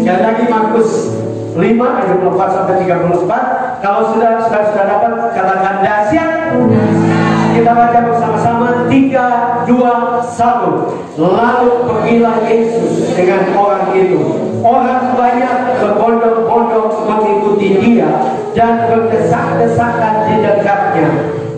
Sekali lagi Markus 5 ayat 24 sampai 34. Kalau sudah dapat, katakan dahsyat. Kita baca bersama-sama 3, 2, 1. Lalu pergilah Yesus dengan orang itu. Orang banyak berbondong-bondong mengikuti dia dan berdesak-desakan di dekatnya.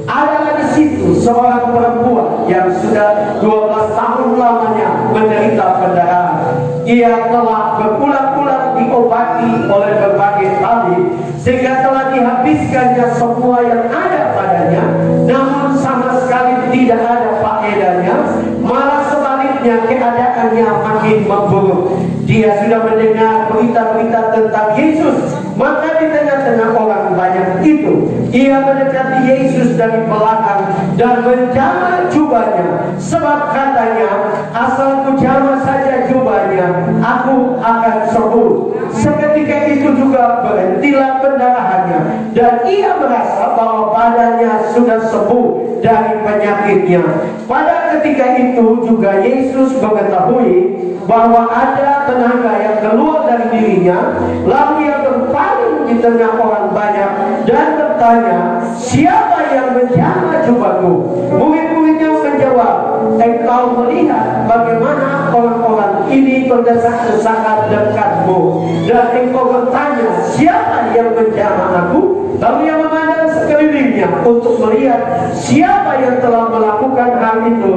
Ada di situ seorang perempuan yang sudah 12 tahun lamanya menderita pendarahan. Ia telah berulang-ulang diobati oleh berbagai tabib sehingga telah dihabiskannya semua yang ada padanya, namun sama sekali tidak ada faedahnya. Malah sebaliknya keadaannya makin memburuk. Dia sudah mendengar berita-berita tentang Yesus, maka di tengah-tengah orang banyak itu, ia mendekati Yesus dari belakang dan menjamah jubahnya, sebab katanya, asal ku jamah saja jubahnya, aku akan sembuh. Seketika itu juga berhentilah pendarahannya, dan ia merasa bahwa badannya sudah sembuh dari penyakitnya. Pada ketika itu juga Yesus mengetahui bahwa ada tenaga yang keluar dari dirinya. Lalu ia berpaling di tengah orang banyak dan bertanya, siapa yang menjamah jubahku? Murid-muridnya menjawab, engkau melihat bagaimana orang-orang ini berdesak-desakan dekatmu, dan engkau bertanya, siapa yang menjamah aku? Lalu ia memandang sekelilingnya untuk melihat siapa yang telah melakukan hal itu.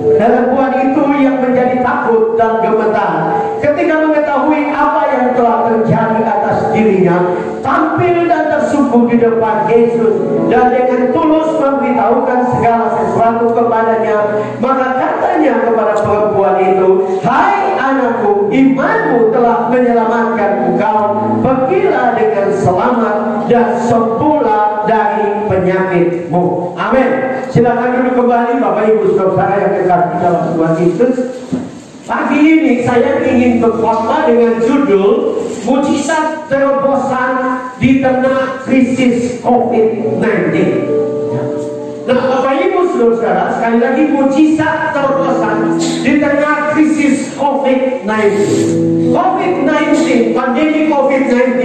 Perempuan itu yang menjadi takut dan gemetar ketika mengetahui apa yang telah terjadi atas dirinya, tampil dan tersungguh di depan Yesus dan dengan tulus memberitahukan segala sesuatu kepadanya. Maka katanya kepada perempuan itu, hai anakku, imanmu telah menyelamatkan engkau. Pergilah dengan selamat dan sembuhlah dari penyakitmu. Amin. Silakan duduk kembali Bapak Ibu Saudara yang kekasih dalam Tuhan Yesus. Pagi ini saya ingin berkhotbah dengan judul mujizat terobosan di tengah krisis COVID-19. Nah, Bapak Ibu Saudara, sekali lagi mujizat terobosan di tengah krisis COVID-19. COVID-19, pandemi COVID-19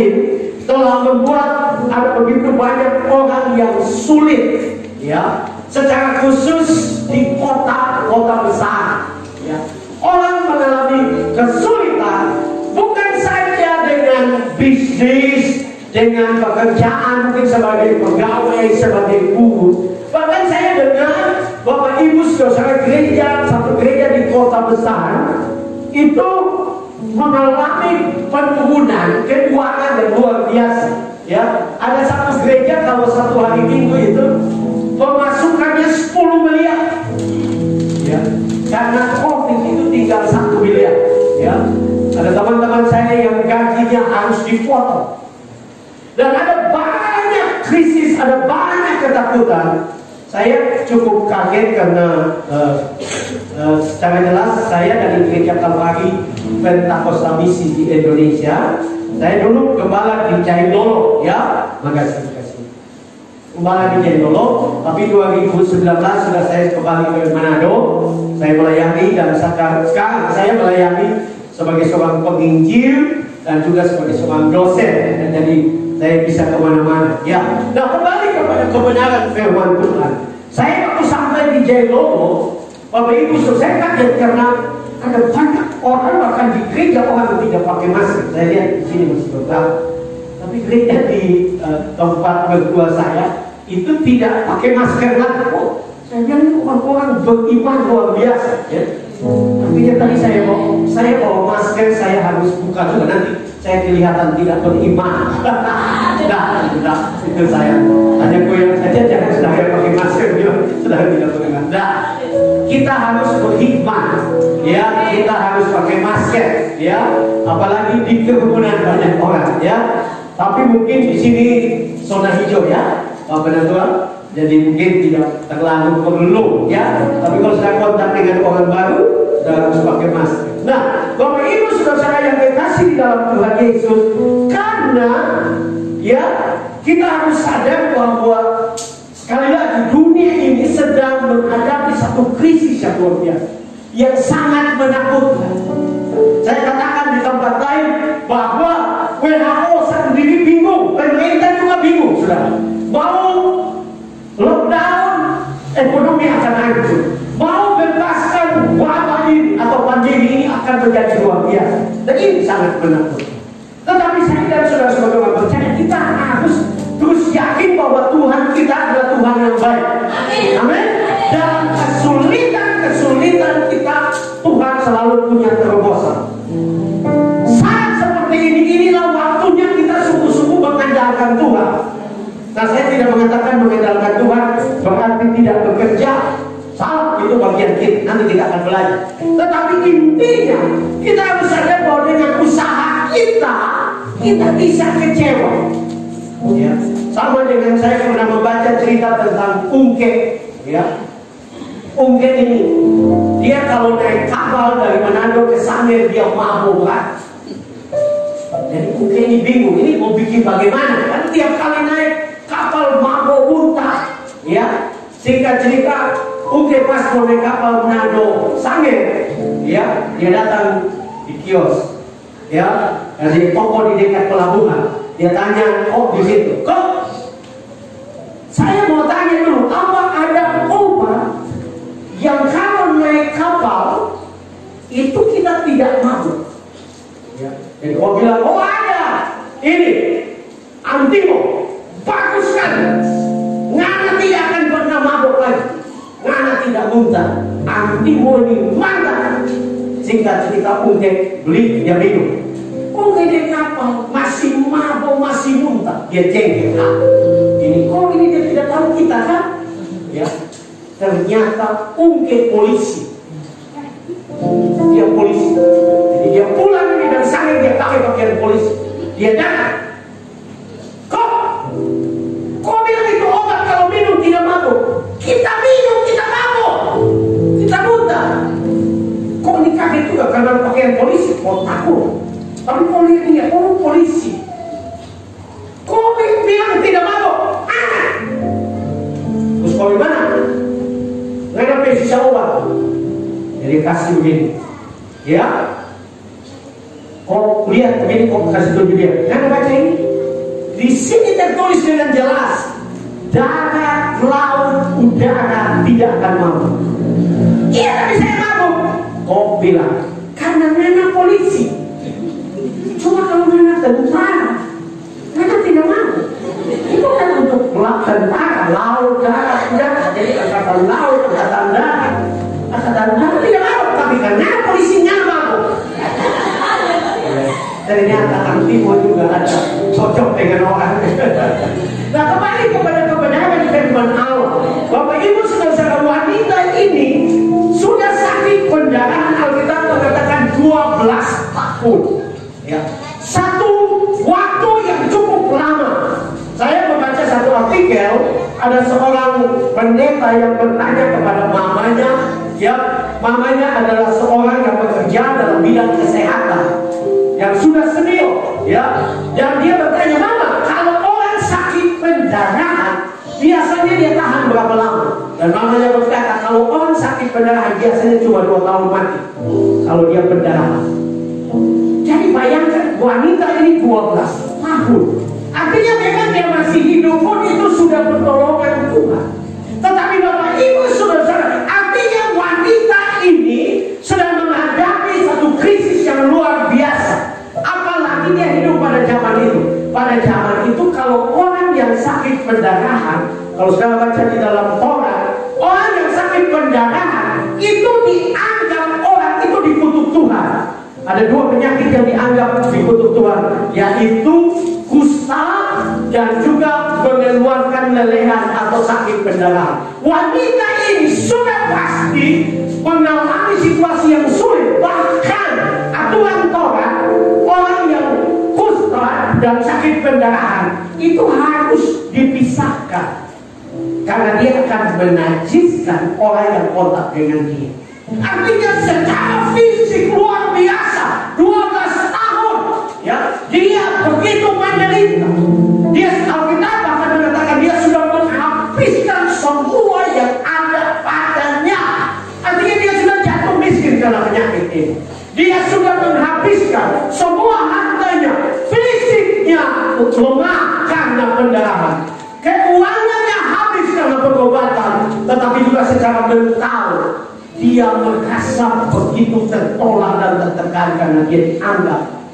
telah membuat ada begitu banyak orang yang sulit, ya, secara khusus di kota-kota besar, ya. Orang mengalami kesulitan bukan saja dengan bisnis, dengan pekerjaan, mungkin sebagai pegawai, sebagai guru. Bahkan saya dengar Bapak Ibu Saudara gereja, satu gereja di kota besar itu mengalami penurunan keuangan yang luar biasa, ya. Ada satu gereja kalau satu hari Minggu itu pemasukannya 10 miliar, ya. Karena COVID itu tinggal 1 miliar, ya. Ada teman-teman saya yang gajinya harus dipotong. Dan ada banyak krisis, ada banyak ketakutan. Saya cukup kaget karena secara jelas saya dari gereja Kalvari Pentakosta Misi di Indonesia. Saya dulu gembala di Jailolo, ya. Makasih. Gembala di Jailolo, tapi 2019 sudah saya kembali ke Manado. Saya melayani dan sekarang saya melayani sebagai seorang penginjil dan juga sebagai seorang dosen. Dan jadi saya bisa kemana-mana, ya. Nah, kembali kepada kebenaran firman Tuhan. Saya waktu sampai di Jailolo, Bapak Ibu, saya kaget karena ada banyak orang, bahkan di gereja orang yang tidak pakai masker. Saya lihat di sini masih beberapa, tapi gereja di tempat mertua saya itu tidak pakai masker lagi. Oh, saya bilang orang-orang beriman luar biasa, ya. Artinya tadi saya bawa masker, saya harus buka juga, nanti saya kelihatan tidak beriman. Tidak, itu saya hanya goyang saja, jangan sedaya pakai masker, ya. Sedaya tidak beriman. Nah, kita harus berhikmat, ya. Kita harus pakai masker, ya. Apalagi di kerumunan banyak orang, ya. Tapi mungkin di sini zona hijau, ya, Bapak dan Tuhan. Jadi mungkin tidak terlalu perlu, ya. Tapi kalau saya kontak dengan orang baru, sudah harus pakai masker. Nah, Bapak Ibu Saudara yang dikasih dalam Tuhan Yesus, karena ya kita harus sadar bahwa sekali lagi dunia ini sedang menghadapi satu krisis yang luar biasa, yang sangat menakutkan. Saya katakan di tempat lain bahwa WHO sendiri bingung, pemerintah juga bingung, sudah. Mau lockdown, ekonomi akan hancur. Mau bebaskan wabah ini atau pandemi ini akan menjadi luar biasa. Dan ini sangat menakutkan. Tetapi saya dan saudara-saudara yang percaya, kita harus terus yakin bahwa Tuhan kita adalah Tuhan yang baik. Amin. Dalam kesulitan kita, Tuhan selalu punya terobosan. Saat seperti ini, inilah waktunya kita sungguh-sungguh mengandalkan Tuhan. Nah, saya tidak mengatakan mengandalkan Tuhan berarti tidak bekerja. Salah, itu bagian kita. Nanti kita akan belajar. Tetapi intinya, kita harus sadar bahwa dengan usaha kita bisa kecewa. Ya. Sama dengan saya pernah membaca cerita tentang Ungke. Ya. Ungke ini, dia kalau naik kapal dari Manado ke Sangir, dia mabuk kan. Jadi Ungke ini bingung, ini mau bikin bagaimana? Kan tiap kali naik kapal mabuk muntah. Ya. Singkat cerita, Ungke pas mau naik kapal Manado Sangir, ya, dia datang di kios, ya, dari toko di dekat pelabuhan. Dia tanya, oh di situ, kok? Saya mau tanya dulu, apa ada obat yang kalau naik kapal itu kita tidak mabuk? Ya. Jadi oh bilang, oh ada, ini Antimo, bagus sekali. Ngana tidak akan pernah mabuk lagi, Ngana tidak muntah. Antimo ini mantap. Singkat cerita, Ungke beli, dia minum. Ungke di kapal masih mabuk, masih muntah. Dia jengkel, ini kok ini dia tidak tahu kita kan? Ya, ternyata Ungke polisi. Dia polisi. Jadi dia pulang ini dan Sangir dia pakai pakaian polisi. Dia datang. Kok bilang itu obat kalau minum tidak mabuk? Kita minum, kita mabuk, kita muntah. Kok ini kaget juga karena pakaian polisi? Kok takut? Tapi polisi ini polisi. Kok bilang tidak mabuk? Terus kau gimana? Nggak ada sisa obat. Jadi kasih begini, ya. Kau lihat begini, kau kasih tunjuk dia. Nggak baca ini. Di sini tertulis dengan jelas, darat, laut, udara tidak akan mabuk. Iya, tapi saya mabuk. Kau bilang, karena Nana polisi. Cuma kalau Nana tentara, Nana tidak mabuk. Itu kan untuk tentara, laut, darat, udara. Jadi angkatan laut, angkatan darat, tidak mabuk. Tapi karena polisinya mabuk. Ternyata Antimo juga ada cocok dengan orang. Nah, kembali kepada kebenaran firman Allah. Bapak Ibu saudara, wanita ini sudah sakit pendarahan. Alkitab mengatakan 12 tahun. Ya. Satu waktu yang cukup lama. Saya membaca satu artikel, ada seorang pendeta yang bertanya kepada mamanya. Ya, mamanya adalah seorang yang bekerja dalam bidang kesehatan, yang sudah senior, ya, dan dia bertanya, mama, kalau orang sakit pendarahan biasanya dia tahan berapa lama? Dan mamanya berkata, kalau orang sakit pendarahan biasanya cuma 2 tahun mati kalau dia pendarahan. Jadi bayangkan, wanita ini 12 tahun, artinya memang dia masih hidup pun itu sudah pertolongan Tuhan. Tetapi Bapak Ibu saudara, artinya wanita ini sedang menghadapi satu krisis yang luar biasa. Apalagi dia hidup pada zaman itu. Pada zaman itu kalau orang yang sakit pendarahan, kalau saya baca di dalam Torah, orang yang sakit pendarahan itu dianggap orang itu dikutuk Tuhan. Ada 2 penyakit yang dianggap dikutuk Tuhan, yaitu kusta dan juga mengeluarkan lelehan atau sakit pendarahan. Wanita ini sudah pasti mengalami situasi yang sulit. Bahkan aturan Torah, orang yang kusta dan sakit pendarahan itu harus dipisahkan, karena dia akan menajiskan orang yang kontak dengan dia. Artinya secara fisik luar biasa, 12 tahun, ya, dia begitu menderita. Dia, Alkitab bahkan mengatakan dia sudah menghabiskan semua yang ada padanya. Artinya dia sudah jatuh miskin karena penyakit ini. Dia sudah menghabiskan semua hartanya, begitu tertolak dan tertekan karena dia dianggap,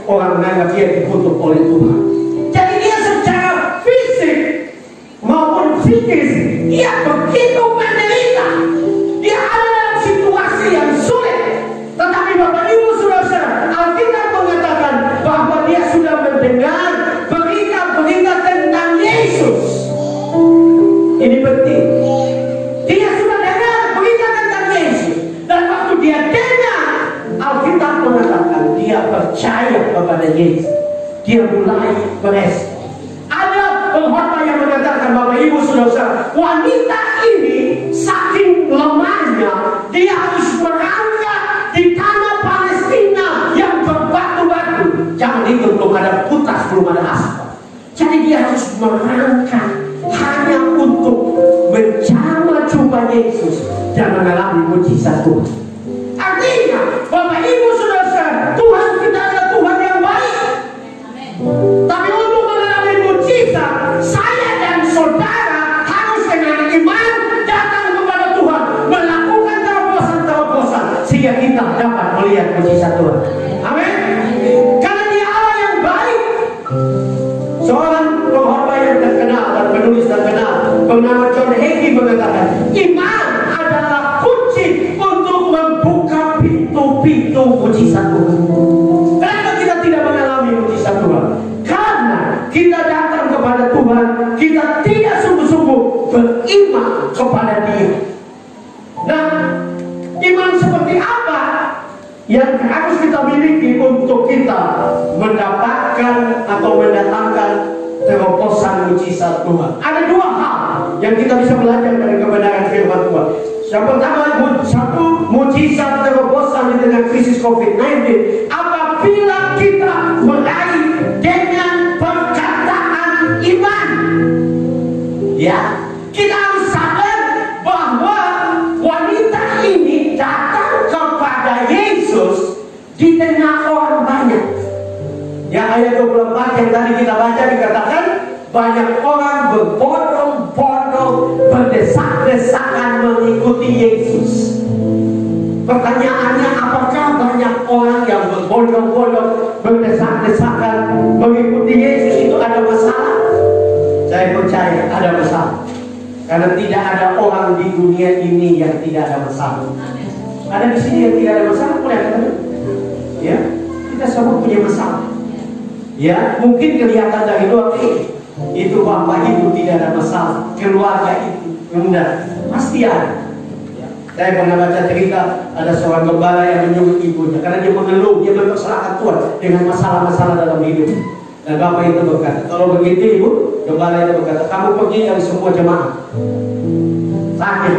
orang menganggap dia dikutuk oleh Tuhan. Jadi dia secara fisik maupun psikis dia begitu menderita. Dia ada dalam situasi yang sulit. Tetapi Bapak Ibu Saudara, Alkitab mengatakan bahwa dia sudah mendengar berita-berita tentang Yesus. Ini penting. Dia sudah dengar berita tentang Yesus. Dan waktu dia dengar, Alkitab mengatakan dia percaya kepada Yesus. Dia mulai berespon. Ada pengkhotbah yang mengatakan, Bapak Ibu Saudara, wanita ini saking lemahnya, dia harus merangkak di tanah Palestina yang berbatu-batu. Jangan itu, belum ada putas, belum ada aspal. Jadi dia harus merangkak hanya untuk menjamah jumpa Yesus dan mengalami mujizat Tuhan. Artinya, Bapak Ibu Saudara, Tuhan kita adalah Tuhan yang baik. Tapi untuk mengalami mujizat, saya dan saudara harus dengan iman datang kepada Tuhan, melakukan terobosan-terobosan sehingga kita dapat melihat mujizat Tuhan. Amin. Karena dia Allah yang baik. Seorang pengkhotbah yang terkenal dan penulis terkenal bernama John Hagee mengatakan, iman adalah kunci untuk membuka pintu-pintu mujizat Tuhan. Kenapa kita tidak mengalami mujizat Tuhan? Karena kita datang kepada Tuhan, kita tidak sungguh-sungguh beriman kepada Dia. Nah, iman seperti apa yang harus kita miliki untuk kita mendapatkan atau mendatangkan terobosan mujizat Tuhan? Ada dua hal yang kita bisa belajar dari kebenaran firman Tuhan. Yang pertama, satu mujizat terobosan di tengah krisis COVID-19 apabila kita meraih dengan perkataan iman. Ya, kita harus sadar bahwa wanita ini datang kepada Yesus di tengah orang banyak. Ya, ayat 24 yang tadi kita baca dikatakan banyak orang berbondong-bondong berdesak-desakan mengikuti Yesus. Pertanyaannya, apakah banyak orang yang berbondong-bondong berdesak-desakan mengikuti Yesus itu ada masalah? Saya percaya ada masalah. Karena tidak ada orang di dunia ini yang tidak ada masalah. Ada di sini yang tidak ada masalah, boleh kan? Ya, kita semua punya masalah. Ya, mungkin kelihatan dari luar itu bapak ibu tidak ada masalah, keluarga itu rendah, pasti ada. Ya. Saya pernah baca cerita ada seorang gembala yang menyuruh ibunya karena dia mengeluh, dia mempersalahkan Tuhan dengan masalah-masalah dalam hidup. Dan bapak itu berkata, kalau begitu ibu, gembala itu berkata, kamu pergi dari semua jemaah. Tanya,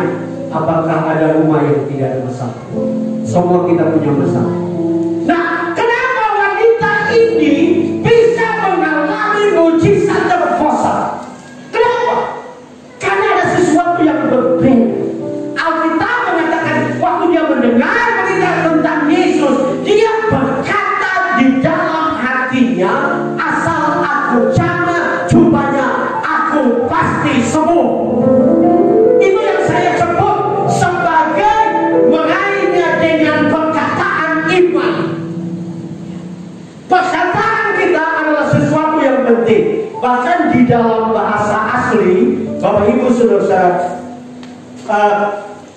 apakah ada rumah yang tidak ada masalah? Semua kita punya masalah. Nah, kenapa wanita ini bisa mengalami mujizat terobosan? Kenapa? Karena ada sesuatu yang berbeda. Alkitab mengatakan waktu dia mendengar berita tentang Yesus, dia berkata di dalam hatinya, asal aku jamah jumpanya, aku pasti sembuh. Itu yang saya sebut sebagai meraihnya dengan perkataan iman. Perkataan kita adalah sesuatu yang penting. Bahkan di dalam bahasa asli, Bapak Ibu Saudara,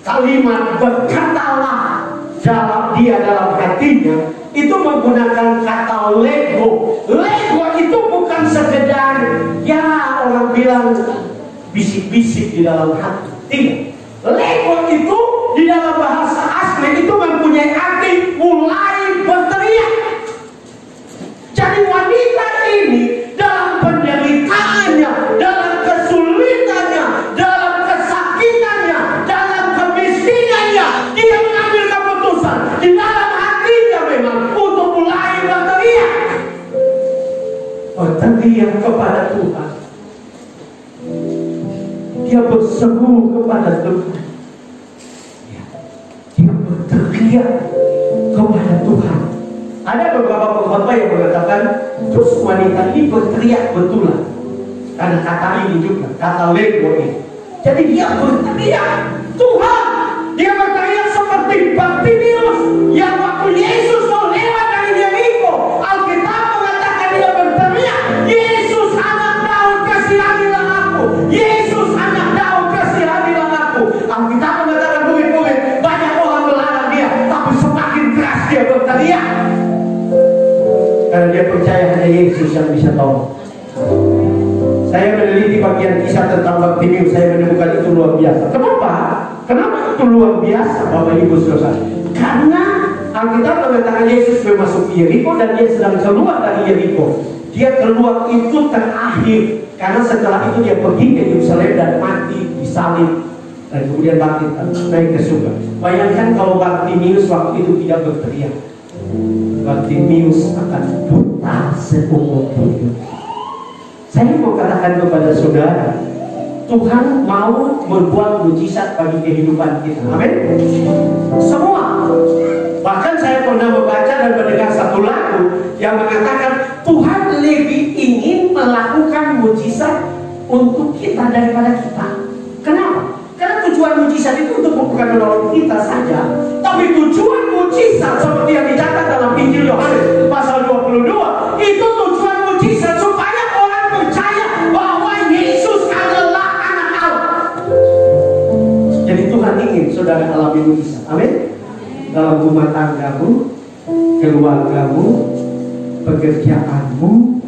kalimat berkatalah dalam hatinya itu menggunakan kata lego. Lego itu bukan sekedar ya orang bilang bisik-bisik di dalam hati. Tidak. Lego itu di dalam bahasa asli itu mempunyai arti mulai berteriak. Jadi wanita ini dalam penderitaannya, dalam kesulitannya, dalam kesakitannya, dalam kemiskinannya, dia mengambil keputusan di dalam hatinya memang untuk mulai berteriak. Berteriak kepada Tuhan. Dia berseru kepada Tuhan. Dia berteriak kepada Tuhan. Ada beberapa pengkhotbah yang mengatakan terus wanita ini berteriak betulan. Karena kata ini juga, kata lego ini. Jadi dia berteriak Tuhan. Dia berteriak seperti Bartimeus Karena dia percaya hanya Yesus yang bisa tolong. Saya meneliti bagian kisah tentang Bartimius, saya menemukan itu luar biasa. Kenapa? Kenapa itu luar biasa, Bapak Ibu Saudara? Karena Alkitab mengatakan Yesus memasuki Yeriko dan dia sedang keluar dari Yeriko. Dia keluar itu terakhir, karena setelah itu dia pergi ke Yerusalem dan mati disalib dan kemudian bangkit naik ke surga. Bayangkan kalau Bartimius waktu itu tidak berteriak, Bartimius akan buta seumur hidup. Saya mau katakan kepada saudara, Tuhan mau membuat mujizat bagi kehidupan kita. Amin. Semua. Bahkan saya pernah membaca dan mendengar satu lagu yang mengatakan Tuhan lebih ingin melakukan mujizat untuk kita daripada kita. Kenapa? Karena tujuan mujizat itu untuk bukan menolong kita saja, tapi tujuan mujizat seperti yang dicatat dalam Injil Yohanes pasal 22 itu tujuan mujizat supaya orang percaya bahwa Yesus adalah anak Allah. Jadi Tuhan ingin saudara alami mujizat. Amin. Dalam rumah tanggamu, keluargamu, pekerjaanmu,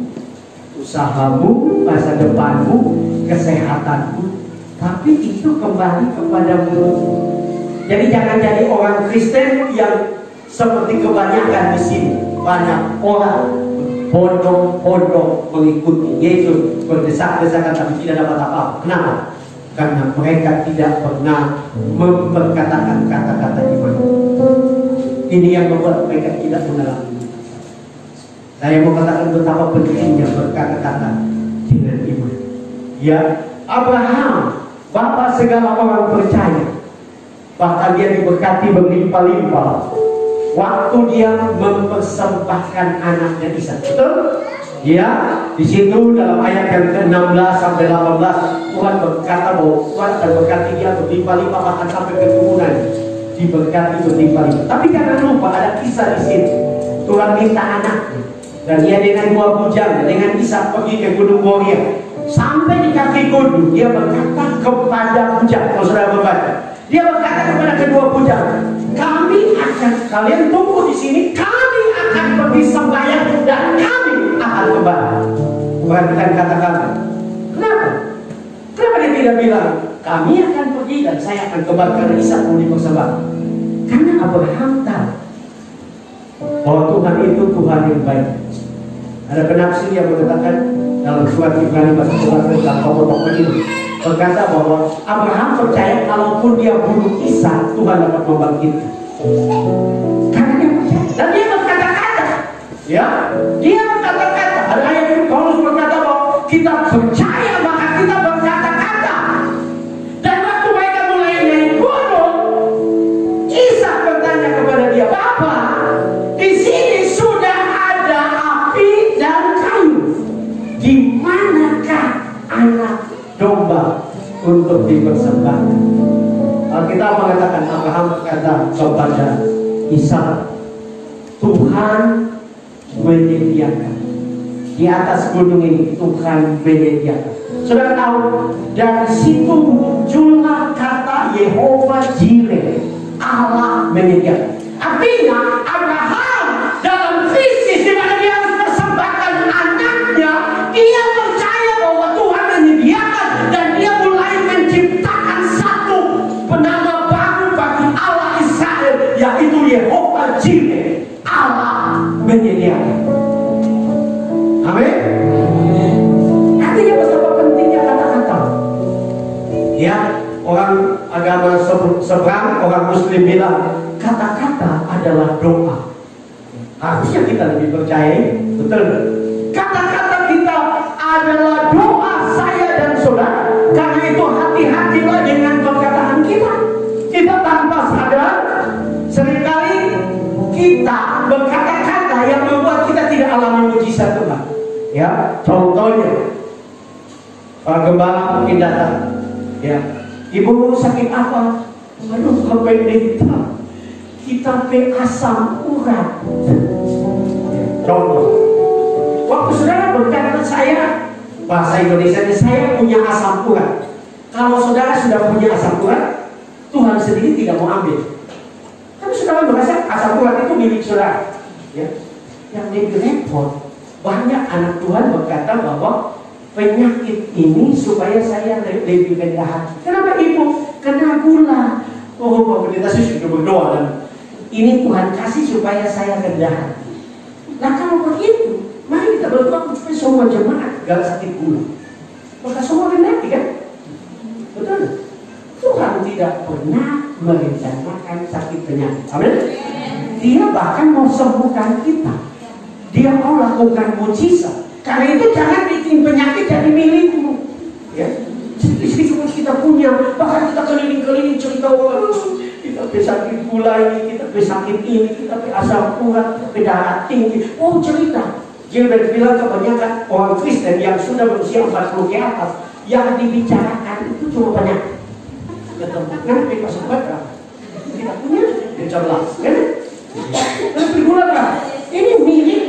usahamu, masa depanmu, kesehatanmu. Tapi itu kembali kepada mulut. Jadi jangan jadi orang Kristen yang seperti kebanyakan di sini. Banyak orang bodoh-bodoh mengikuti Yesus, berdesak-desakan tapi tidak dapat apa-apa. Kenapa? Karena mereka tidak pernah memperkatakan kata-kata iman. Ini yang membuat mereka tidak mengalami. Saya mau katakan betapa pentingnya berkata-kata dengan iman. Ya, Abraham, bapa segala orang percaya, bahkan dia diberkati berlimpah-limpah waktu dia mempersembahkan anaknya Ishak. Betul? Ya, di situ dalam ayat yang ke-16 sampai 18 Tuhan berkata bahwa Tuhan akan berkati dia berlimpah-limpah bahkan sampai keturunan diberkati berlimpah-limpah. Tapi jangan lupa ada kisah di sini. Tuhan minta anaknya dan dia dengan dua bujang dengan Ishak pergi ke Gunung Moria. Sampai di kaki gunung dia berkata kepada bujang, kalau saudara membaca, dia berkata kepada kedua bujang, kalian tunggu di sini, kami akan pergi sembahyang dan kami akan kembali. Perhatikan kata-kata. Kenapa? Kenapa dia tidak bilang kami akan pergi dan saya akan kembali karena Ishak mau dipersembahkan? Karena Abraham tahu bahwa Tuhan itu Tuhan yang baik. Ada penafsir yang mengatakan dalam surat Ibrani pasal 11 tentang tokoh-tokoh ini berkata bahwa Abraham percaya kalaupun dia bunuh Ishak, Tuhan dapat membangkitkan. Karena dia percaya dan dia berkata-kata, ya, dia berkata-kata. Ada ayat itu Paulus berkata bahwa kita percaya maka kita berkata-kata. Dan waktu mereka mulai naik gunung, Ishak bertanya kepada dia, Bapa, di sini sudah ada api dan kayu. Di manakah anak domba untuk dipersembahkan? Alkitab mengatakan Abraham berkata kepada Ishak, Tuhan menyediakan di atas gunung ini. Tuhan menyediakan. Saudara tahu dari situ muncullah kata Yehova Jireh, Allah menyediakan. Artinya Abraham dalam krisis di mana dia harus persembahkan anaknya, dia percaya bahwa Tuhan menyediakan dan dia mulai menciptakan satu penama baru bagi Allah Israel, yaitu Yehova Jireh, Allah menyediakan. Amin. Artinya betapa pentingnya kata-kata. Ya, orang agama seberang, orang Muslim bilang kata-kata adalah doa. Harusnya kita lebih percaya, betul? Kata-kata kita adalah doa saya dan saudara. Karena itu hati-hatilah dengan perkataan kita. Kita tanpa sadar seringkali kita berkata-kata yang membuat kita tidak alami mujizat Tuhan. Ya, contohnya Pak Gembala mungkin datang. Ya, ibu sakit apa? Aduh, pendeta, kita pe asam urat. Contoh, waktu saudara berkata saya, bahasa Indonesia saya punya asam urat. Kalau saudara sudah punya asam urat, Tuhan sendiri tidak mau ambil. Tapi saudara merasa asam urat itu milik saudara. Ya. yang lebih repot. Banyak anak Tuhan berkata bahwa penyakit ini supaya saya lebih rendah hati. Kenapa ibu? Karena gula. Oh, Pak Pendeta sudah berdoa dan ini Tuhan kasih supaya saya rendah hati. Nah kalau begitu, mari kita berdoa supaya semua jemaat gak sakit gula. Maka semua rendah hati kan? Betul? Tuhan tidak pernah merencanakan sakit penyakit. Amin? Dia bahkan mau sembuhkan kita. Dia mau lakukan mujizat. Karena itu jangan bikin penyakit jadi milikmu. Ya, sedikit kita punya, bahkan kita keliling-keliling cerita orang kita sakit gula ini, kita sakit ini, kita asam urat, kita darah tinggi. Oh cerita. Gilbert bilang kebanyakan orang Kristen yang sudah berusia 40 ke atas yang dibicarakan itu cuma penyakit. Ketemu nanti pas berapa? Kita punya dicerlas, kan? Tapi gula kan? Ini mirip.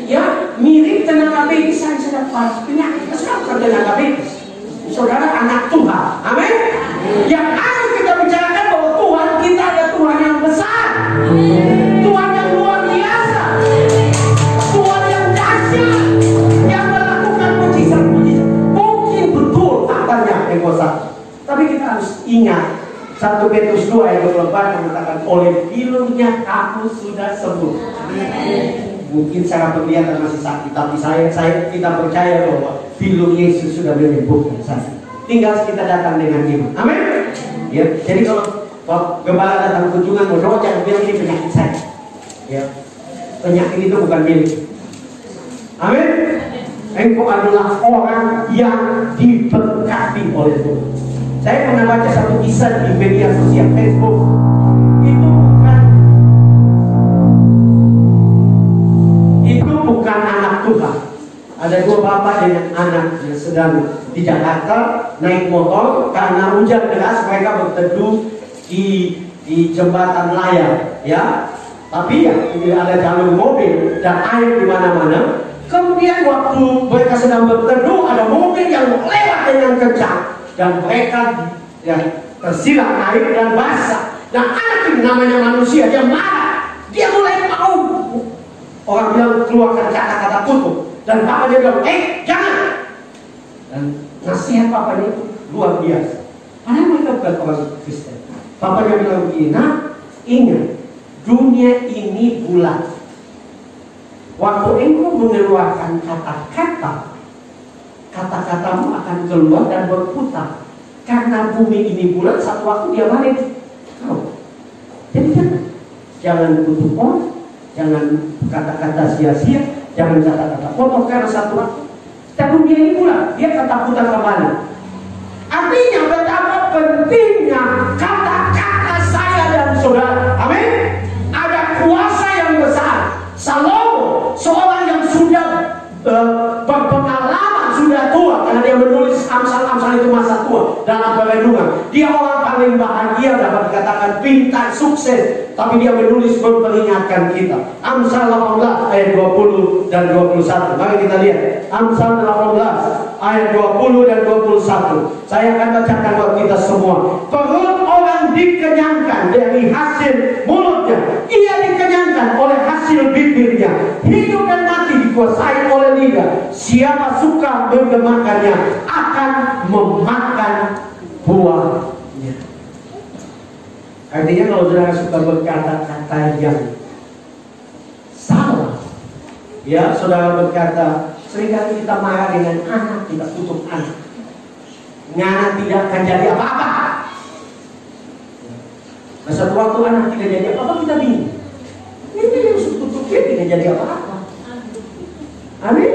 Ya, mirip tenaga medis yang sedang pas penyakit. Kenapa tenaga medis? Saudara anak Tuhan, amin. Yang harus kita bicarakan bahwa Tuhan kita ada Tuhan yang besar, Tuhan yang luar biasa, Tuhan yang dahsyat, yang melakukan mujizat-mujizat. Mungkin betul faktanya egosa, tapi kita harus ingat 1 Petrus 2 ayat 24 mengatakan oleh pilurnya aku sudah sembuh. Mungkin secara penglihatan masih sakit, tapi kita percaya bahwa pilur Yesus sudah menyembuhkan saya. Tinggal kita datang dengan iman. Amin. Ya, jadi kalau gembala datang kunjungan mau jangan bilang ini penyakit saya. Ya, penyakit itu bukan milik. Amin. Engkau adalah orang yang diberkati oleh Tuhan. Saya pernah baca satu kisah di media sosial Facebook. Itu bukan anak Tuhan. Ada 2 bapak dengan anak yang sedang di Jakarta naik motor karena hujan deras, mereka berteduh di jembatan layar, ya. Tapi ya ada jalur mobil dan air di mana-mana. Kemudian waktu mereka sedang berteduh, ada mobil yang lewat dengan kencang dan mereka ya tersiram air dan basah. Dan anak ini namanya manusia, dia marah, dia mulai mau. Orang bilang keluarkan kata-kata kutuk. Dan papanya bilang, jangan. Dan nasihat papanya itu luar biasa. Padahal mereka bukan orang Kristen. Papanya bilang begini, nah ingat, dunia ini bulat. Waktu engkau mengeluarkan kata-kata, kata-katamu akan keluar dan berputar. Karena bumi ini bulat, satu waktu dia balik. Jadi jangan kutuk orang. Jangan kata-kata sia-sia, jangan kata-kata kotor karena satu waktu. Tapi dia ini pula, dia ketakutan kembali. Artinya betapa pentingnya kata-kata saya dan saudara. Amin. Ada kuasa yang besar. Salomo, seorang yang sudah berpengalaman, sudah tua, karena dia menulis Amsal-Amsal itu masa tua dalam perenungan. Dia orang paling bahagia, dapat dikatakan pintar, sukses. Tapi dia menulis memperingatkan kita. Amsal 18 ayat 20 dan 21. Mari kita lihat. Amsal 18 ayat 20 dan 21. Saya akan bacakan buat kita semua. Perut orang dikenyangkan dari hasil mulutnya. Ia dikenyangkan oleh hasil bibirnya. Hidup dan mati dikuasai oleh lidah. Siapa suka menggemakannya akan memakan buahnya. Artinya kalau saudara suka berkata-kata yang salah, ya saudara berkata, seringkali kita marah dengan anak, kita kutuk anak. Anak tidak akan jadi apa-apa. Nah, satu waktu anak tidak jadi apa-apa, kita bingung. Ini yang kutuk dia tidak jadi apa-apa. Amin.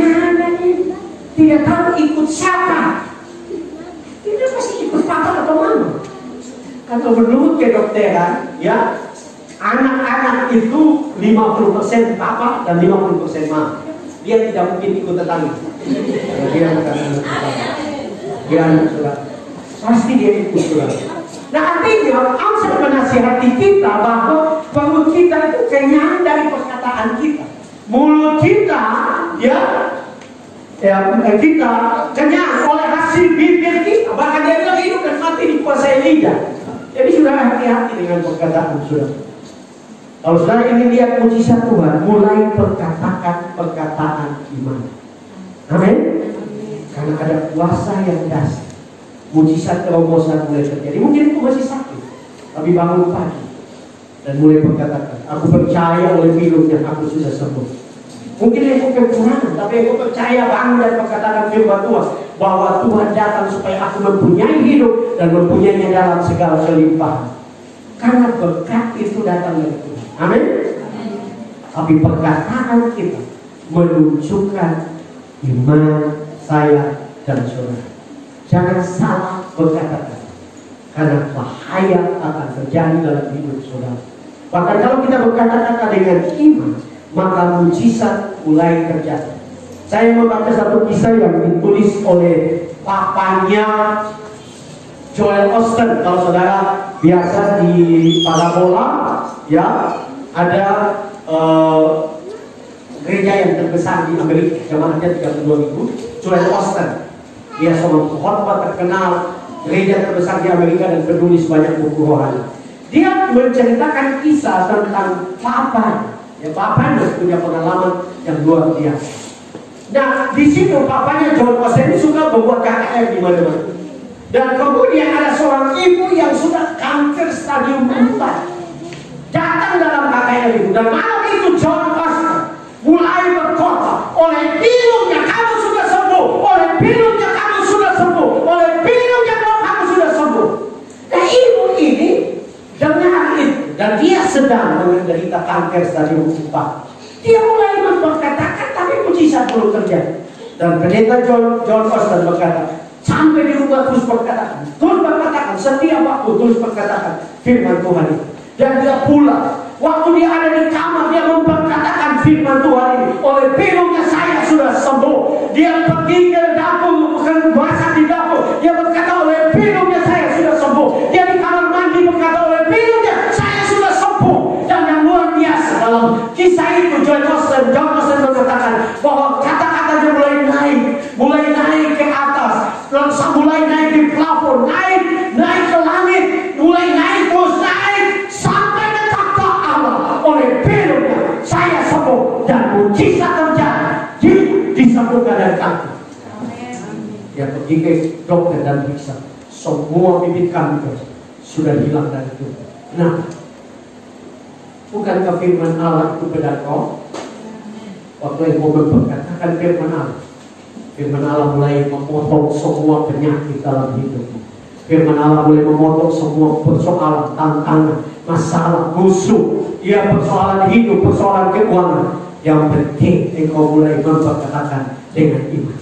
Anak ini tidak tahu ikut siapa. Dia pasti ikut papa atau mama. Kalau menurut kedokteran, ya anak-anak itu 50% papa dan 50% mama. Dia tidak mungkin ikut tetangga. Dia bukan anak tetangga. Dia anak saudara. Pasti dia ikut saudara. Nah artinya Amsal menasihati kita bahwa perut kita itu kenyang dari perkataan kita. Mulut kita, ya kita kenyang oleh hasil bibir kita. Bahkan dia bilang hidup dan mati dikuasai lidah. Jadi saudara hati-hati dengan perkataan saudara. Kalau saudara ingin lihat mujizat Tuhan, mulai perkatakan perkataan iman. Amin. Karena ada kuasa yang dasar. Mujizat terobosan mulai terjadi. Mungkin itu masih sakit, tapi bangun pagi dan mulai berkatakan, aku percaya oleh minumnya aku sudah sembuh. Mungkin aku kekurangan, tapi aku percaya bangun dan perkatakan firman Tuhan bahwa Tuhan datang supaya aku mempunyai hidup dan mempunyainya dalam segala kelimpahan. Karena berkat itu datang dari Tuhan. Amin. Tapi perkataan kita menunjukkan iman saya dan saudara. Jangan salah berkata-kata, karena bahaya akan terjadi dalam hidup saudara. Bahkan kalau kita berkata-kata dengan iman, maka mujizat mulai terjadi. Saya membaca satu kisah yang ditulis oleh papanya Joel Osteen. Kalau saudara biasa di parabola, ya ada gereja yang terbesar di Amerika, jemaatnya 32.000. Joel Osteen, dia seorang khotbah terkenal, gereja terbesar di Amerika dan penulis banyak buku rohani. Dia menceritakan kisah tentang papanya. Ya, papanya punya pengalaman yang luar biasa. Nah, di situ papanya Joel Osteen suka membuat KKR di mana-mana. Dan kemudian ada seorang ibu yang sudah kanker stadium 4 datang dalam KKR itu. Dan malam itu Joel Osteen mulai berkata, oleh pilungnya kamu sudah sembuh, oleh pilungnya kamu sudah sembuh, oleh pilungnya kamu sudah sembuh. Nah, ibu ini dengar itu, dan dia sedang menderita kanker stadium 4. Dia mulai memperkatakan, tapi mujizat belum terjadi. Dan pendeta John Osteen berkata, sampai di rumah terus berkatakan, setiap waktu terus berkatakan firman Tuhan itu. Dan dia pulang, waktu dia ada di kamar, dia memperkatakan firman Tuhan ini, oleh pilungnya saya sudah sembuh. Dia pergi ke dapur, masak di dapur, dia berkata, oleh pilungnya saya sudah sembuh. Dia di kamar mandi berkata, oleh pilungnya saya sudah sembuh. Dan yang luar biasa dalam kisah itu, John Osteen mengatakan bahwa kata-katanya mulai naik ke atas, mulai naik di plafon, naik ke langit, mulai naik terus naik sampai dekat ke Allah. Oleh pilungnya saya sembuh, dan mujizat terjadi, disembuhkan dari kanker. Dia pergi ke dokter dan periksa, semua bibit kanker sudah hilang dari tubuh. Nah, bukankah firman Allah itu benar kok? Waktu yang mau berkatakan firman Allah, firman Allah mulai memotong semua penyakit dalam hidup. Firman Allah mulai memotong semua persoalan, tantangan, masalah, musuh. Ya, persoalan hidup, persoalan keuangan. Yang penting engkau mulai memperkatakan dengan iman.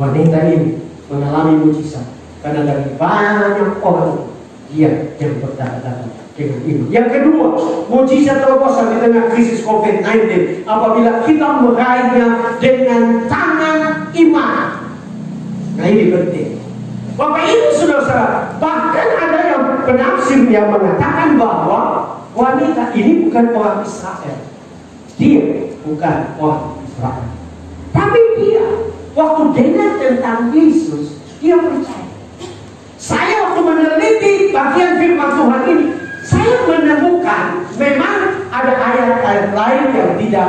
Wanita ini mengalami mujizat karena dari banyak orang dia yang berkata-kata dengan iman. Yang kedua, mujizat terobosan di tengah krisis COVID-19 apabila kita meraihnya dengan tangan iman. Nah, ini penting. Bapak Ibu saudara-saudara, bahkan ada yang penafsir yang mengatakan bahwa wanita ini bukan orang Israel. Dia bukan orang Israel. Tapi dia waktu dengar tentang Yesus, dia percaya. Saya waktu meneliti bagian firman Tuhan ini, saya menemukan memang ada ayat-ayat lain yang tidak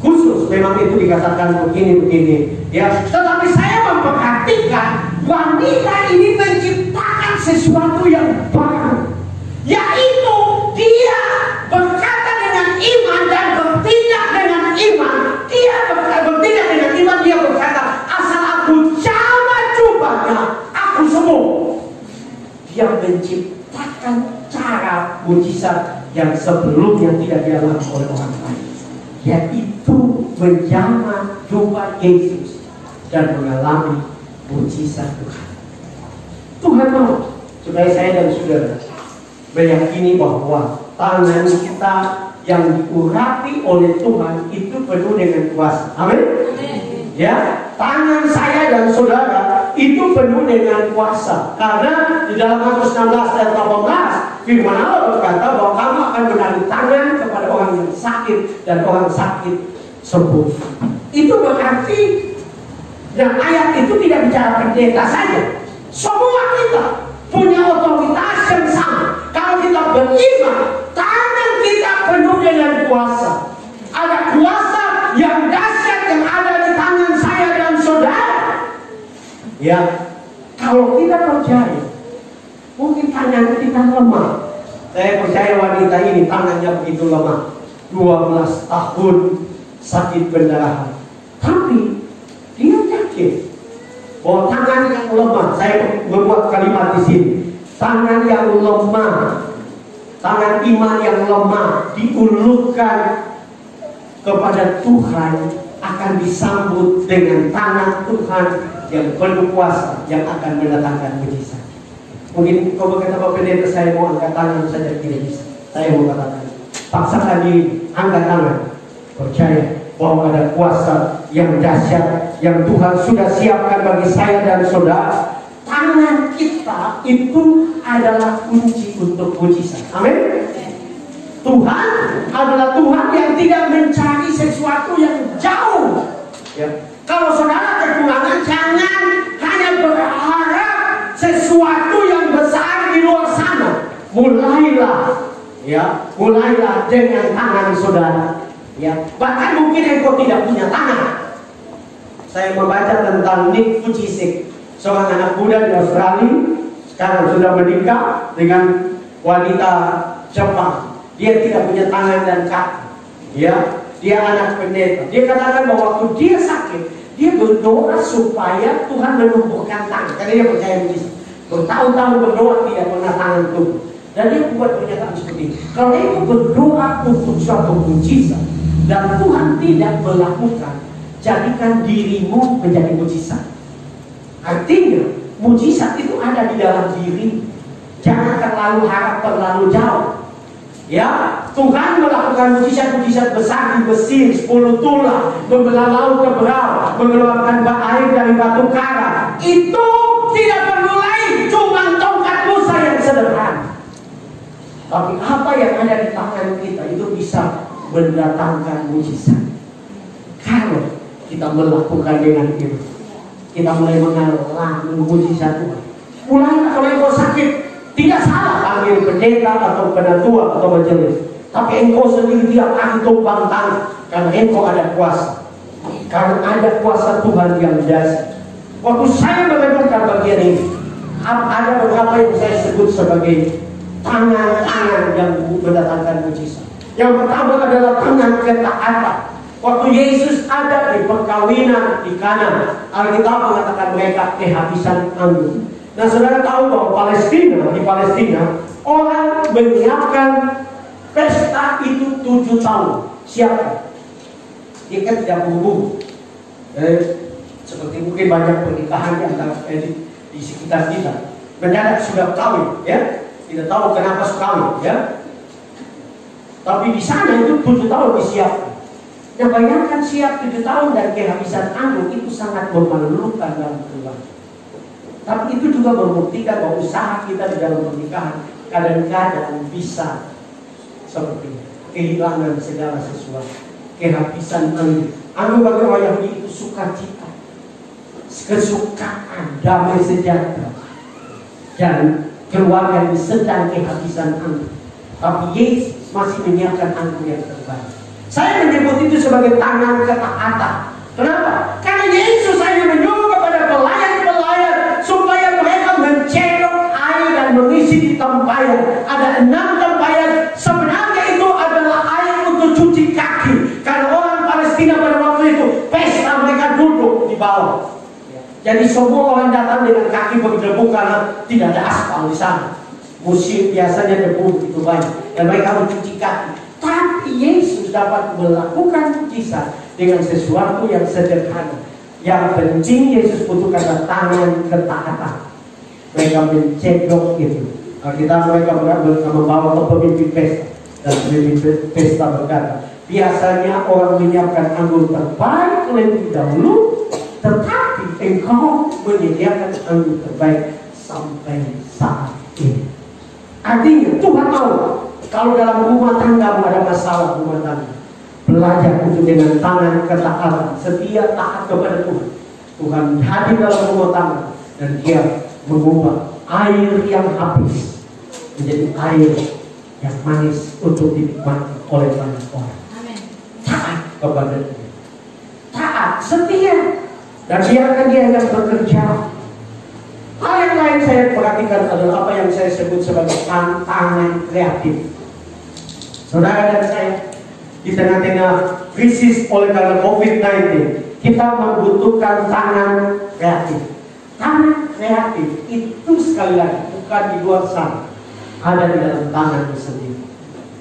khusus. Memang itu dikatakan begini-begini. Ya, tetapi saya memperhatikan wanita ini menciptakan sesuatu yang baru, yaitu dia berkata dengan iman dan bertindak dengan iman. Dia bertindak dengan iman. Dia berkata, asal aku coba-cobanya, aku sembuh. Dia menciptakan cara mujizat yang sebelumnya tidak dialami oleh orang lain, yaitu menjamah jumpa Yesus dan mengalami mujizat Tuhan. Tuhan mau supaya saya dan saudara meyakini bahwa tangan kita yang diurapi oleh Tuhan itu penuh dengan kuasa. Amin. Ya, tangan saya dan saudara itu penuh dengan kuasa. Karena di dalam Markus 16 ayat 18 firman Allah berkata bahwa kamu akan menarik tangan kepada orang yang sakit dan orang sakit sembuh. Itu berarti, dan ayat itu tidak bicara pendeta saja. Semua kita punya otoritas yang sama. Kalau kita beriman, tangan kita penuh dengan kuasa. Ada kuasa yang dahsyat yang ada di tangan saya dan saudara. Ya, kalau kita percaya, mungkin tangan kita lemah. Saya percaya wanita ini tangannya begitu lemah. 12 tahun sakit pendarahan. Tapi dia yakin bahwa tangan yang lemah, saya membuat kalimat di sini. Tangan yang lemah, tangan iman yang lemah diulurkan kepada Tuhan akan disambut dengan tangan Tuhan yang penuh kuasa yang akan mendatangkan mujizat. Mungkin kau berkata, Bapak Pendeta, saya mau angkat tangan saja tidak bisa. Saya mau katakan, paksakan diri, angkat tangan. Percaya bahwa ada kuasa yang dahsyat yang Tuhan sudah siapkan bagi saya dan saudara. Tangan kita itu adalah kunci untuk mujizat. Amin. Tuhan adalah Tuhan yang tidak mencari sesuatu yang jauh. Ya. Kalau saudara kekurangan, jangan hanya berharap sesuatu yang besar di luar sana. Mulailah, ya, mulailah dengan tangan saudara. Ya, bahkan mungkin engkau tidak punya tangan. Saya membaca tentang Nick Vujicic, seorang anak muda di Australia, sekarang sudah menikah dengan wanita Jepang. Dia tidak punya tangan dan kaki. Ya, dia anak pendeta. Dia katakan bahwa waktu dia sakit, dia berdoa supaya Tuhan menumbuhkan tangan. Karena dia percaya begitu. Bertahun-tahun berdoa tidak pernah tangan tumbuh. Dan dia buat pernyataan seperti ini. Kalau engkau berdoa untuk suatu mujizat dan Tuhan tidak melakukan, jadikan dirimu menjadi mujizat. Artinya mujizat itu ada di dalam diri. Jangan terlalu harap terlalu jauh. Ya, Tuhan melakukan mujizat-mujizat besar di Mesir, 10 tulah, membelah laut Keberau, mengeluarkan air dari batu kara. Itu tidak perlu lain, cuma tongkat Musa yang sederhana. Tapi apa yang ada di tangan kita itu bisa mendatangkan mujizat. Kalau kita melakukan dengan itu, kita mulai mengalami mujizat Tuhan. Mulai kalau engkau sakit, tidak salah panggil pendeta atau penatua atau majelis. Tapi engkau sendiri tiap hari tumpang tangan, karena engkau ada kuasa. Karena ada kuasa Tuhan yang dahsyat. Waktu saya merenungkan bagian ini, ada beberapa yang saya sebut sebagai tangan-tangan yang mendatangkan mujizat. Yang pertama adalah tangan ketaatan. Waktu Yesus ada di perkawinan di Kana, Alkitab mengatakan mereka kehabisan anggur. Nah, saudara tahu bahwa di Palestina orang menyiapkan pesta itu 7 tahun. Siapa? Dia kan tidak berhubung. Seperti mungkin banyak pernikahan di sekitar kita. Mendadak sudah kawin, ya. Tidak tahu kenapa sudah kawin, ya. Tapi di sana itu 7 tahun disiapkan. Nah, bayangkan siap 7 tahun dan kehabisan anggur itu sangat memalukan dalam keluarga. Tapi itu juga membuktikan bahwa usaha kita di dalam pernikahan kadang-kadang bisa seperti kehilangan segala sesuatu, kehabisan anggur. Anggur bagi orang Yahudi itu sukacita, kesukaan, damai sejahtera, dan keluarga yang sedang kehabisan anggur. Tapi Yesus masih menyiapkan anggur yang terbaik. Saya menyebut itu sebagai tangan ketaatan. Kenapa? Karena Yesus hanya menyuruh kepada pelayan-pelayan supaya mereka mencedok air dan mengisi di tempayan. Ada 6 tempayan. Sebenarnya itu adalah air untuk cuci kaki. Karena orang Palestina pada waktu itu pesta, mereka duduk di bawah. Jadi semua orang datang dengan kaki berdebu karena tidak ada aspal di sana. Musim biasanya debu itu banyak dan mereka mencuci kaki. Tapi Yesus dapat melakukan mujizat dengan sesuatu yang sederhana. Yang penting Yesus butuhkan tangan ketaatan. Mereka mencedok itu. Kita mereka membawa ke pemimpin pesta. Dan pemimpin pesta berkata, biasanya orang menyiapkan anggur terbaik lebih dahulu, tetapi engkau menyediakan anggur terbaik sampai saat ini. Artinya Tuhan tahu kalau dalam rumah tangga ada masalah rumah tangga, belajar untuk dengan tangan ketaatan, setia taat kepada Tuhan. Tuhan hadir dalam rumah tangga dan dia mengubah air yang habis menjadi air yang manis untuk dinikmati oleh banyak orang. Taat kepada dia, taat, setia, dan biarkan dia yang bekerja. Hal yang lain saya perhatikan adalah apa yang saya sebut sebagai tantangan kreatif. Saudara dan saya, di tengah-tengah krisis oleh karena COVID-19, kita membutuhkan tangan kreatif. Tangan kreatif itu sekali lagi bukan di luar sana, ada di dalam tangan sendiri.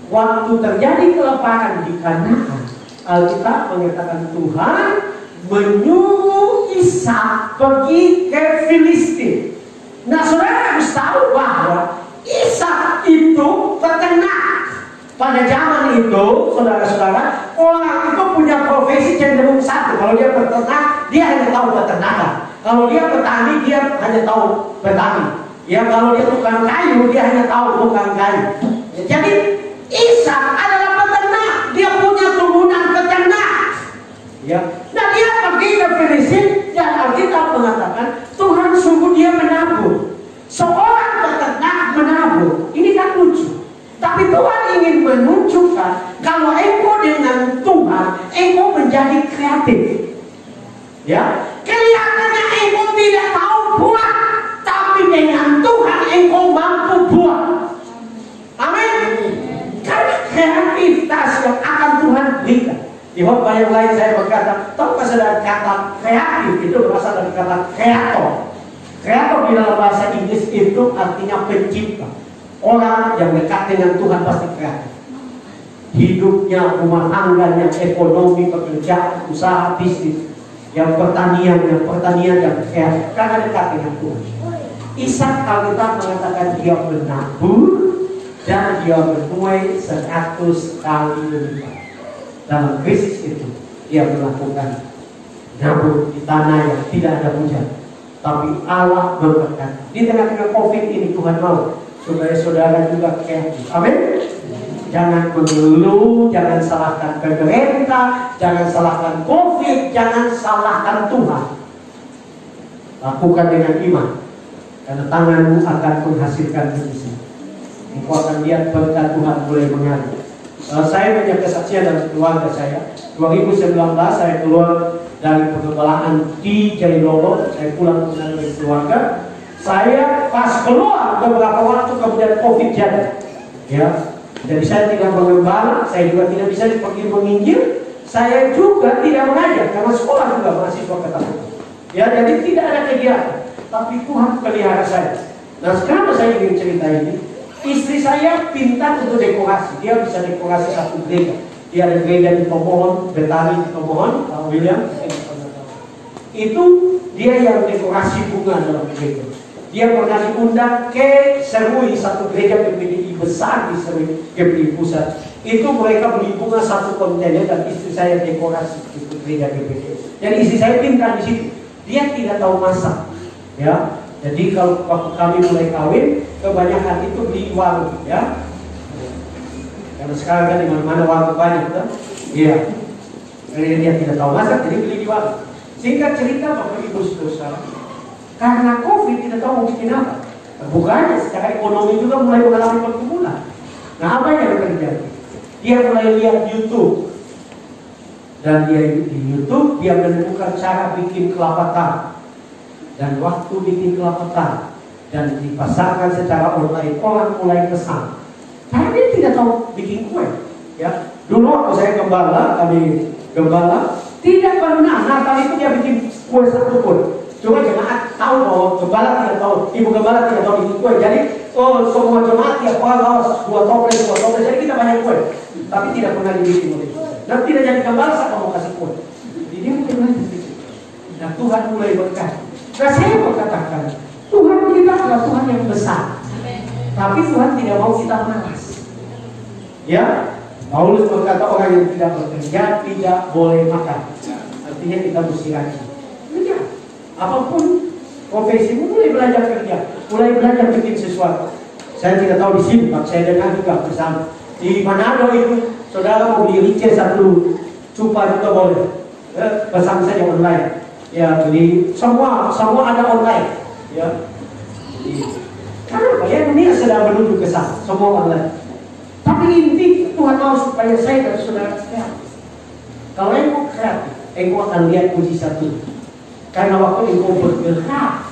Waktu terjadi kelaparan di Kanaan, Alkitab mengatakan Tuhan menyuruh Ishak pergi ke Filistin. Nah, saudara harus tahu bahwa Ishak itu peternak. Pada zaman itu, saudara-saudara, orang itu punya profesi cenderung satu. Kalau dia peternak, dia hanya tahu peternakan. Kalau dia petani, dia hanya tahu petani. Ya, kalau dia tukang kayu, dia hanya tahu tukang kayu. Ya, jadi Ishak adalah peternak. Dia punya turunan peternak. Ya, nah dia pergi ke Filistin dan Alkitab mengatakan Tuhan suruh dia menabur. Seorang peternak menabur. Ini kan lucu. Tapi Tuhan ingin menunjukkan kalau engkau dengan Tuhan, engkau menjadi kreatif. Ya, kelihatannya engkau tidak tahu buat, tapi dengan Tuhan engkau mampu buat. Amin. Karena kreativitas yang akan Tuhan berikan. Di khotbah yang lain saya berkata, tahukah saudara kata kreatif itu berasal dari kata kreator. Kreator di dalam bahasa Inggris itu artinya pencipta. Orang yang dekat dengan Tuhan pasti kreatif. Hidupnya, rumah tangganya, ekonomi, pekerjaan, usaha, bisnis, yang pertanian yang kreatif karena dekat dengan Tuhan. Ishak Alkitab mengatakan dia menabur dan dia menuai 100 kali lipat. Dalam krisis itu dia melakukan nabur di tanah yang tidak ada hujan, tapi Allah memberkati. Di tengah-tengah COVID ini Tuhan mau supaya saudara juga kreatif. Amin. Jangan mengeluh, jangan salahkan pemerintah, jangan salahkan COVID, jangan salahkan Tuhan. Lakukan dengan iman, karena tanganmu akan menghasilkan mujizat. Engkau akan lihat berkat Tuhan mulai mengalir. Saya punya kesaksian dalam keluarga saya. 2019 saya keluar dari pengembalaan di Jailolo, saya pulang dari keluarga. Saya pas keluar beberapa waktu kemudian COVID jadi. Ya, jadi saya tidak mengembala, saya juga tidak bisa pergi menginjil, saya juga tidak mengajar karena sekolah juga mahasiswa ketakutan. Ya, jadi tidak ada kegiatan. Tapi Tuhan pelihara saya. Nah, sekarang saya ingin cerita ini. Istri saya pintar untuk dekorasi. Dia bisa dekorasi satu gereja. Dia ada gereja di Tomohon, Betani di Tomohon, Pak William. Itu dia yang dekorasi bunga dalam gereja. Dia pernah diundang ke Serui, satu gereja PPDI besar di Serui, PPDI pusat. Itu mereka beli bunga satu kontainer dan istri saya dekorasi itu gereja PPDI. Jadi istri saya pintar di situ. Dia tidak tahu masak. Ya. Jadi kalau waktu kami mulai kawin, kebanyakan itu beli warung, ya. Karena sekarang kan di mana-mana warung banyak, kan? Iya. Karena dia tidak tahu masak, jadi beli di warung. Singkat cerita, Bapak Ibu Saudara, karena COVID tidak tahu mau bikin apa. Bukannya secara ekonomi juga mulai mengalami pertumbuhan. Nah, apa yang terjadi? Dia mulai lihat YouTube, dan dia di YouTube dia menemukan cara bikin kelapa tart. Dan waktu bikin kelapa tart dan dipasarkan secara online, orang mulai pesan. Karena dia tidak tahu bikin kue. Ya, dulu waktu saya kami gembala, tidak pernah Natal itu dia bikin kue satu pun. Cuma jemaat tahu bahwa gembala tidak tahu, ibu gembala tidak tahu bikin kue. Jadi, semua jemaat tiap orang bawa 2 toples, jadi kita banyak kue. Tapi tidak pernah dibikin oleh kita. Dan tidak jadi gembala, siapa mau kasih kue? Jadi dia mungkin lagi sedikit. Nah, Tuhan mulai berkati. Nah, saya berkatakan, Tuhan kita adalah Tuhan yang besar. Tapi Tuhan tidak mau kita malas. Ya, Paulus berkata orang yang tidak bekerja tidak boleh makan. Artinya kita mesti rajin. Kerja, apapun profesimu, mulai belajar kerja, mulai belajar bikin sesuatu. Saya tidak tahu di sini, Pak, saya dengar juga bersama. Di Manado itu, saudara mau beli rice satu cupa juga boleh. Pesan saja online. Ya, beli semua ada online. Ya, karena ya dunia sedang menuju ke sana, semua online. Tapi inti Tuhan mau supaya saya dan saudara kreatif. Kalau engkau kreatif, engkau akan lihat mujizat itu. Karena waktu engkau bergerak,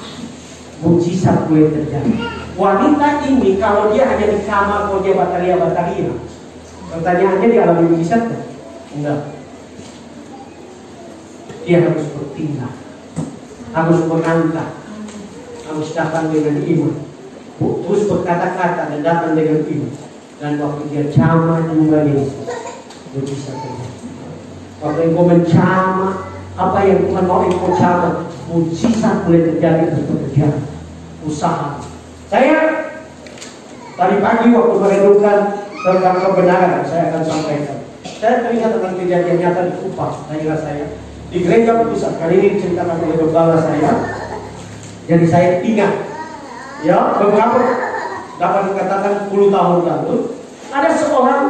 mujizat boleh terjadi. Wanita ini kalau dia hanya di kamar, kalau dia bataria, pertanyaannya dia alami mujizat kan? Enggak. Dia harus bertindak, harus mengangkat, harus datang dengan iman, terus berkata-kata dan datang dengan iman. Dan waktu dia jamah juga Yesus, mujizat terjadi. Waktu engkau mencama apa yang Tuhan mau engkau cama, mujizat boleh terjadi dan pekerjaan usaha. Saya tadi pagi waktu merenungkan tentang kebenaran, saya akan sampaikan. Saya teringat tentang kejadian nyata di Kupang, saya di gereja pusat. Kali ini diceritakan oleh gembala saya. Jadi saya ingat, ya beberapa dapat dikatakan 10 tahun lalu ada seorang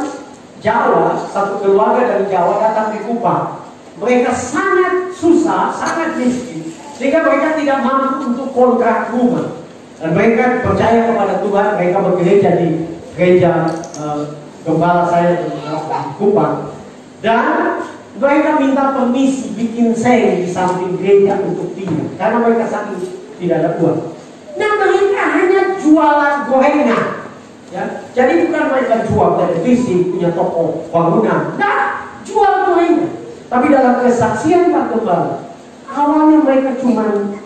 Jawa, satu keluarga dari Jawa datang di Kupang. Mereka sangat susah, sangat miskin, sehingga mereka tidak mampu untuk kontrak rumah. Dan mereka percaya kepada Tuhan, mereka bergereja di gereja gembala saya di Kupang. Dan mereka minta permisi bikin seng di samping gereja untuk tinggal, karena mereka saking tidak ada uang. Nah mereka hanya jualan gorengan. Ya, jadi bukan mereka jual televisi, punya toko bangunan, nah jual gorengan. Tapi dalam kesaksian Pak Gembala, awalnya mereka cuma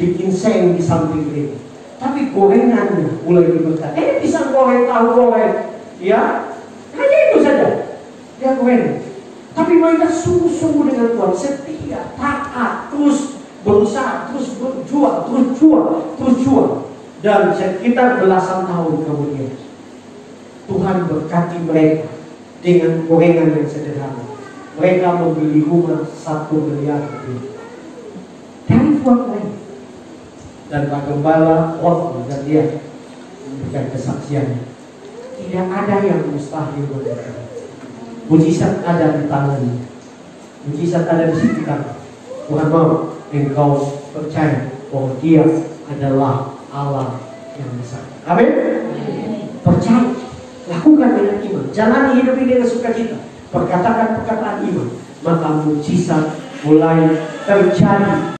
bikin seng di samping gereja, tapi gorengannya mulai diberkati. Pisang goreng, tahu goreng, ya hanya itu saja. Dia goreng. Tapi mereka sungguh-sungguh dengan Tuhan, setia, taat, terus berusaha, terus berjuang, terus jual. Dan sekitar belasan tahun kemudian, Tuhan berkati mereka dengan gorengan yang sederhana. Mereka membeli rumah 1 miliar lebih dari uang mereka. Dan Pak Gembala dan dia memberikan kesaksian, tidak ada yang mustahil bagi kita. Mujizat ada di tangannya, mujizat ada di sekitar. Tuhan mau engkau percaya bahwa Dia adalah Allah yang besar. Amin. Percaya, lakukan dengan iman, jalani hidup ini dengan sukacita, perkatakan perkataan iman, maka mujizat mulai terjadi.